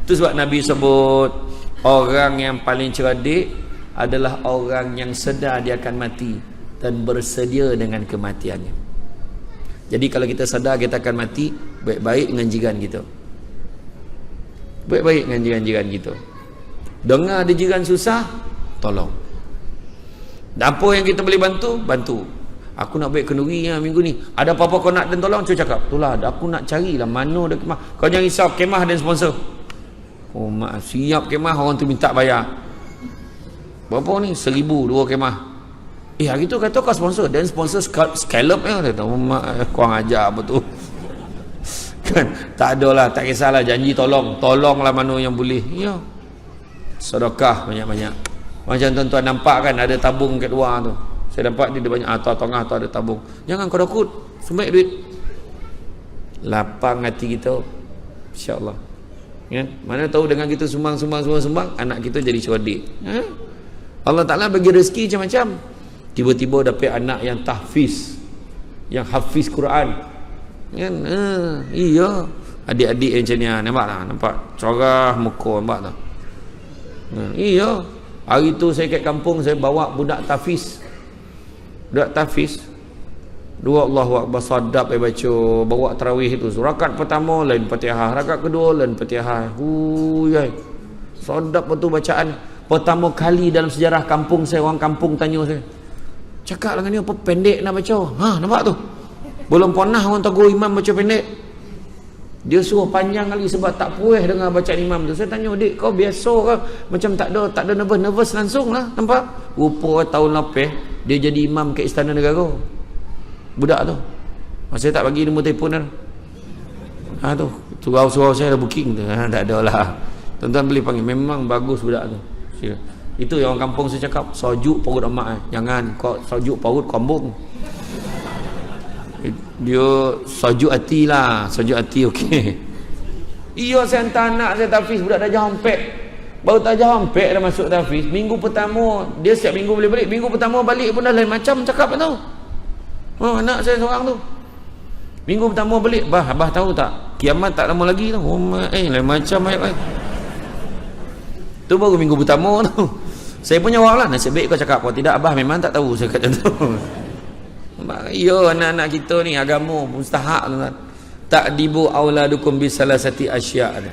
Itu sebab Nabi sebut orang yang paling cerdik adalah orang yang sedar dia akan mati dan bersedia dengan kematiannya. Jadi kalau kita sedar kita akan mati, baik-baik dengan jiran kita. Baik-baik dengan jiran-jiran kita. Dengar ada jiran susah, tolong. Dan apa yang kita boleh bantu, bantu. Aku nak baik kenduri minggu ni. Ada apa-apa kau nak dan tolong, cuba cakap. Itulah aku nak carilah mana ada kemah. Kau jangan risau kemah dan sponsor. Oh mak, siap kemah orang tu minta bayar. Berapa ni? 1,000 dua kemah. Hari tu kata kau sponsor. Dan sponsor scallop ya. Dia tahu mak kurang ajar betul. Kan tak adalah, tak kisahlah, janji tolonglah mana yang boleh. Ya. Sedekah banyak-banyak. Macam tuan-tuan nampak kan ada tabung kat luar tu. Saya nampak dia banyak tengah tu ada tabung. Jangan kau takut, sembek duit. Lapang hati kita, insya-Allah. Kan? Mana tahu dengan kita sumbang, anak kita jadi cerdik. Allah Taala bagi rezeki macam-macam. Tiba-tiba dapat anak yang tahfiz, yang hafiz Quran. Kan? Iya. Adik-adik yang macam ni, nampak tak? Nampak corah muka, nampak tak? Iya. Hari tu saya kat kampung, saya bawa budak tahfiz. Budak tahfiz. Dua Allahu Akbar sadap baca, bawa tarawih itu. Rakaat pertama lain Fatihah, rakaat kedua lain Fatihah. Huyai. Sadap betul bacaan. Pertama kali dalam sejarah kampung saya, orang kampung tanya saya. Cakap dengan dia apa pendek nak baca. Nampak tu. Belum pernah orang tegur imam baca pendek. Dia suruh panjang kali sebab tak puas dengar bacaan imam tu. Saya tanya, "Dik, kau biasa ke? Macam tak ada nervous langsung lah." Nampak? Rupa tahun lepas dia jadi imam ke Istana Negara. Budak tu. Saya tak bagi nombor telefon dah. Tu surau saya dah booking tu. Tak ada lah. Tuan-tuan boleh panggil. Memang bagus budak tu. Itu yang orang kampung saya cakap, sojuk perut amak. Jangan kau sojuk perut kombong. Dia sojuk hati lah. Sojuk hati okey. Iya, saya hantar anak saya tahfiz, budak dah jampek. Baru tak jampek dah masuk tahfiz. Minggu pertama dia setiap minggu boleh balik. Minggu pertama balik pun dah lain macam cakap tu. Anak saya seorang tu. Minggu pertama balik, abah tahu tak? Kiamat tak lama lagi tu. Lain macam ayat. Tu baru minggu pertama tu. Saya punya jawab lah, nasib baik kau cakap. Kalau tidak, abah memang tak tahu saya kata tu. Ya, anak-anak kita ni agama mustahak tu kan. Ta'dibu auladukum bisalasati asya'.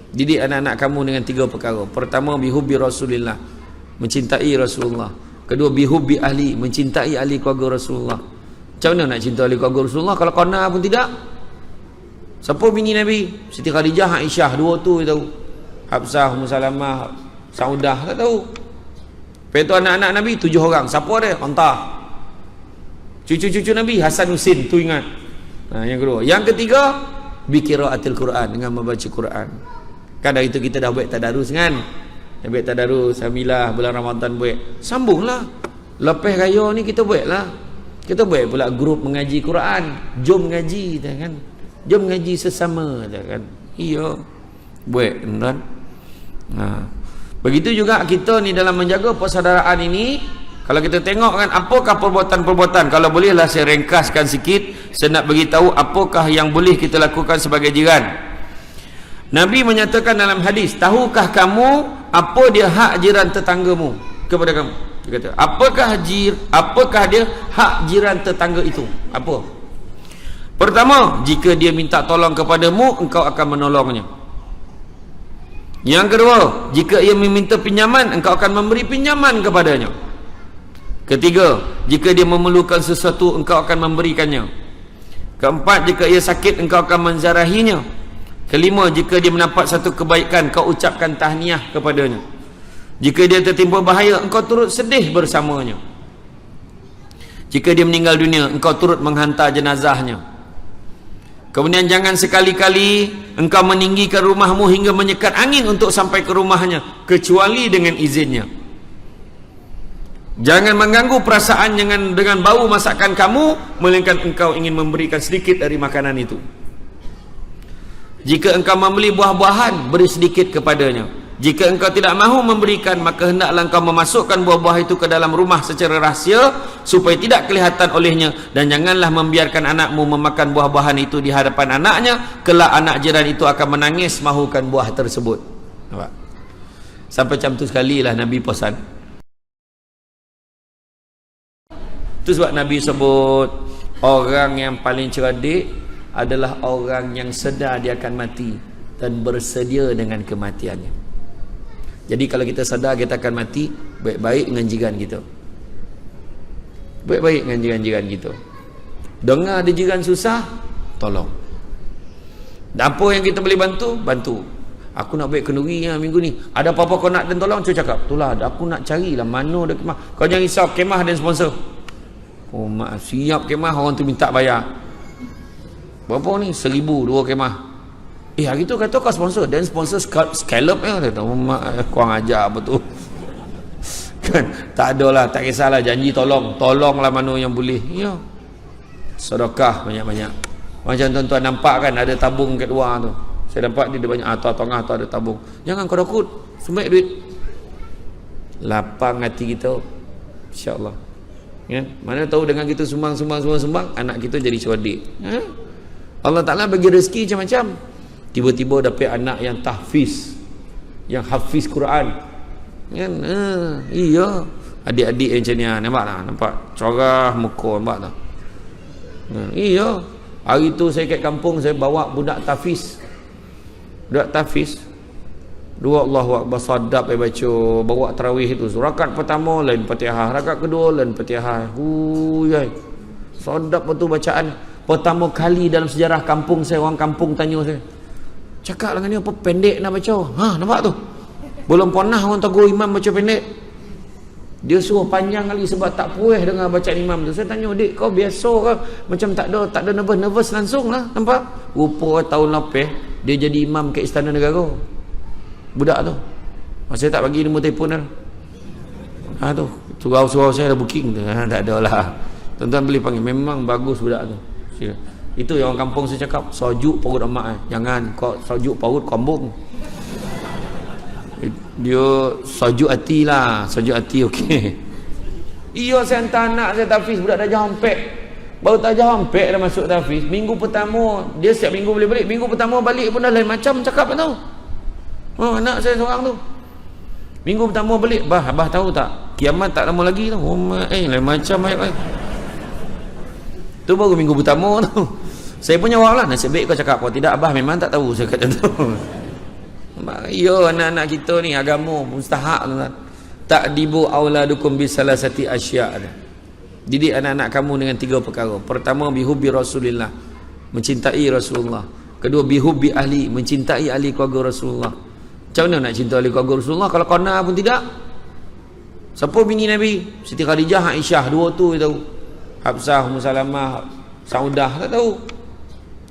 Didik anak-anak kamu dengan 3 perkara. Pertama, bihubbi Rasulillah, mencintai Rasulullah. Kedua, bihubbi ahli, mencintai ahli keluarga Rasulullah. Macam mana nak cinta ahli keluarga Rasulullah kalau kena pun tidak? Siapa bini Nabi? Siti Khadijah, Aisyah, dua tu tahu. Hafsah, Ummu Salamah, Saudah, tak tahu. Lepas tu anak-anak Nabi 7 orang. Siapa dia? Ontah. Cucu-cucu Nabi Hasan Husin, tu ingat. Yang kedua. Yang ketiga, biqiraatil Quran, dengan membaca Quran. Kan dari itu kita dah buat tadarus kan? Dah buat tadarus, alhamdulillah bulan Ramadan buat. Sambunglah. Lepas raya ni kita buatlah. Kita buat pula grup mengaji Quran. Jom ngaji kan? Jom ngaji sesama kan? Iya. Buat kan? Begitu juga kita ni dalam menjaga persaudaraan ini. Kalau kita tengok kan, apakah perbuatan-perbuatan, kalau bolehlah saya ringkaskan sikit, saya nak beritahu apakah yang boleh kita lakukan sebagai jiran. Nabi menyatakan dalam hadis, tahukah kamu apa dia hak jiran tetanggamu kepada kamu? Dia kata, apakah dia hak jiran tetangga itu? Apa? Pertama, jika dia minta tolong kepadamu, engkau akan menolongnya. Yang kedua, jika ia meminta pinjaman, engkau akan memberi pinjaman kepadanya. Ketiga, jika dia memerlukan sesuatu, engkau akan memberikannya. Keempat, jika ia sakit, engkau akan menziarahinya. Kelima, jika dia mendapat satu kebaikan, kau ucapkan tahniah kepadanya. Jika dia tertimpa bahaya, engkau turut sedih bersamanya. Jika dia meninggal dunia, engkau turut menghantar jenazahnya. Kemudian jangan sekali-kali engkau meninggikan rumahmu hingga menyekat angin untuk sampai ke rumahnya, kecuali dengan izinnya. Jangan mengganggu perasaan dengan bau masakan kamu, melainkan engkau ingin memberikan sedikit dari makanan itu. Jika engkau membeli buah-buahan, beri sedikit kepadanya. Jika engkau tidak mahu memberikan, maka hendaklah engkau memasukkan buah-buah itu ke dalam rumah secara rahsia supaya tidak kelihatan olehnya, dan janganlah membiarkan anakmu memakan buah-buahan itu di hadapan anaknya. Kelak anak jiran itu akan menangis mahukan buah tersebut. Nampak? Sampai macam tu sekali lah Nabi pesan. Itu sebab Nabi sebut orang yang paling cerdik adalah orang yang sedar dia akan mati dan bersedia dengan kematiannya. Jadi kalau kita sedar kita akan mati, baik-baik dengan jiran kita. Baik-baik dengan jiran-jiran kita. Dengar ada jiran susah, tolong. Dan apa yang kita boleh bantu, bantu. Aku nak baik kenduri minggu ni. Ada apa-apa kau nak dan tolong, cuba cakap. Itulah aku nak carilah mana ada kemah. Kau jangan risau, kemah dan sponsor. Oh maaf, siap kemah, orang tu minta bayar. Berapa ni? 1,000 dua kemah. Hari tu kata kau sponsor, dan sponsor scallop kata, kurang ajar apa tu. Kan tak adalah, tak kisahlah, janji tolonglah mana yang boleh. Ya, sedekah banyak-banyak. Macam tuan-tuan nampak kan ada tabung kat luar tu, saya nampak dia banyak tengah tu ada tabung. Jangan kau takut, sembik duit, lapang hati kita, insya-Allah. Ya, mana tahu dengan kita sumbang, anak kita jadi cerdik. Ya? Allah Ta'ala bagi rezeki macam-macam. Tiba-tiba dapat anak yang tahfiz, yang hafiz Quran. Kan? Iya. Adik-adik yang macam ni, nampak tak? Nampak corah muka, nampak tak? Iya. Hari tu saya kat kampung, saya bawa budak tahfiz. Budak tahfiz. Dua Allahu Akbar sadap baca, bawa tarawih itu. Rakaat pertama lain Fatihah, rakaat kedua lain Fatihah. Huyai. Sadap betul bacaan. Pertama kali dalam sejarah kampung saya, orang kampung tanya saya, cakap dengan dia apa pendek nak baca. Nampak tu, belum pernah orang tegur imam baca pendek. Dia suruh panjang kali sebab tak puas dengar bacaan imam tu. Saya tanya, dik kau biasa ke macam tak ada nervous langsung lah. Nampak rupa tahun lepas dia jadi imam kat Istana Negara, budak tu. Saya tak bagi nombor telefon dah. Tu surau saya dah booking tu. Tak ada lah, tuan-tuan boleh panggil. Memang bagus budak tu. Itu yang orang kampung saya cakap, sojuk perut emak. Jangan kau sojuk perut kombong. Dia sojuk hati lah, sojuk hati. Okey. Iya, saya hantar anak saya tahfiz, budak dah jampek. Baru tak jampek dah masuk tahfiz. Minggu pertama dia siap minggu boleh balik. Minggu pertama balik pun dah lain macam cakap tau. Anak saya seorang tu. Minggu pertama balik, abah tahu tak? Kiamat tak lama lagi tau. Lain macam ayat. Tu baru minggu pertama tu. Saya punya orang lah, nasib baik kau cakap. Kalau tidak, abah memang tak tahu saya kata tu. Ya, anak-anak kita ni agama mustahak tuan. Ta'dibu auladukum bisalasati asya'. Didik anak-anak kamu dengan 3 perkara. Pertama, bihubbi Rasulillah, mencintai Rasulullah. Kedua, bihubbi ahli, mencintai ahli keluarga Rasulullah. Macam mana nak cinta ahli keluarga Rasulullah kalau kena pun tidak? Siapa bini Nabi? Siti Khadijah, Aisyah, dua tu dia tahu. Hafsah, Ummu Salamah, Saudah tak tahu.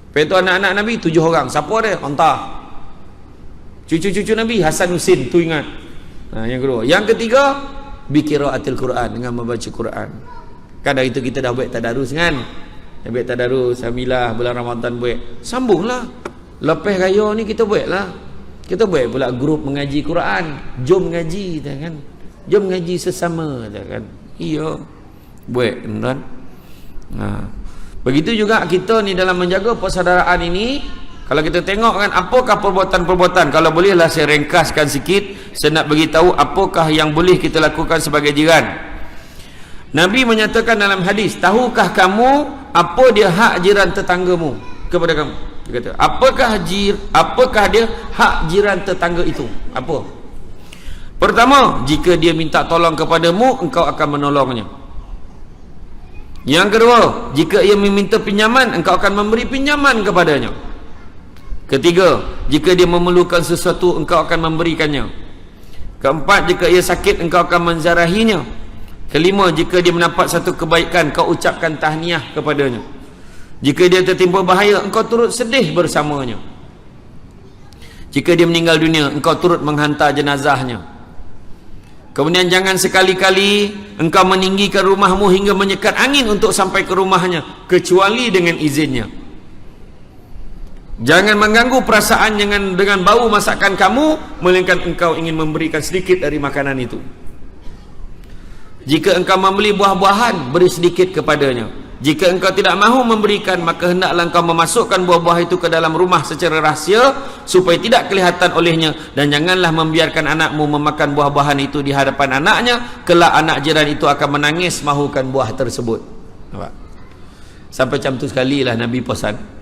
Lepas tu anak-anak Nabi 7 orang. Siapa dia? Ontah. Cucu-cucu Nabi Hasan Husin, tu ingat. Yang kedua. Yang ketiga, biqiraatil Quran, dengan membaca Quran. Kan dari itu kita dah buat tadarus kan? Dah buat tadarus, alhamdulillah bulan Ramadan buat. Sambunglah. Lepas raya ni kita buatlah. Kita buat pula grup mengaji Quran. Jom ngaji kan? Jom ngaji sesama kan? Iya. Buat tuan. Begitu juga kita ni dalam menjaga persaudaraan ini. Kalau kita tengok kan, apakah perbuatan-perbuatan, kalau bolehlah saya ringkaskan sikit, saya nak beritahu apakah yang boleh kita lakukan sebagai jiran. Nabi menyatakan dalam hadis, tahukah kamu apa dia hak jiran tetanggamu kepada kamu? Dia kata, apakah dia hak jiran tetangga itu? Apa? Pertama, jika dia minta tolong kepadamu, engkau akan menolongnya. Yang kedua, jika ia meminta pinjaman, engkau akan memberi pinjaman kepadanya. Ketiga, jika dia memerlukan sesuatu, engkau akan memberikannya. Keempat, jika ia sakit, engkau akan menziarahinya. Kelima, jika dia mendapat satu kebaikan, kau ucapkan tahniah kepadanya. Jika dia tertimpa bahaya, engkau turut sedih bersamanya. Jika dia meninggal dunia, engkau turut menghantar jenazahnya. Kemudian jangan sekali-kali engkau meninggikan rumahmu hingga menyekat angin untuk sampai ke rumahnya, kecuali dengan izinnya. Jangan mengganggu perasaan dengan bau masakan kamu, melainkan engkau ingin memberikan sedikit dari makanan itu. Jika engkau membeli buah-buahan, beri sedikit kepadanya. Jika engkau tidak mahu memberikan, maka hendaklah engkau memasukkan buah-buah itu ke dalam rumah secara rahsia, supaya tidak kelihatan olehnya. Dan janganlah membiarkan anakmu memakan buah-buahan itu di hadapan anaknya, kelak anak jiran itu akan menangis mahukan buah tersebut. Nampak? Sampai macam tu sekali lah Nabi pesan.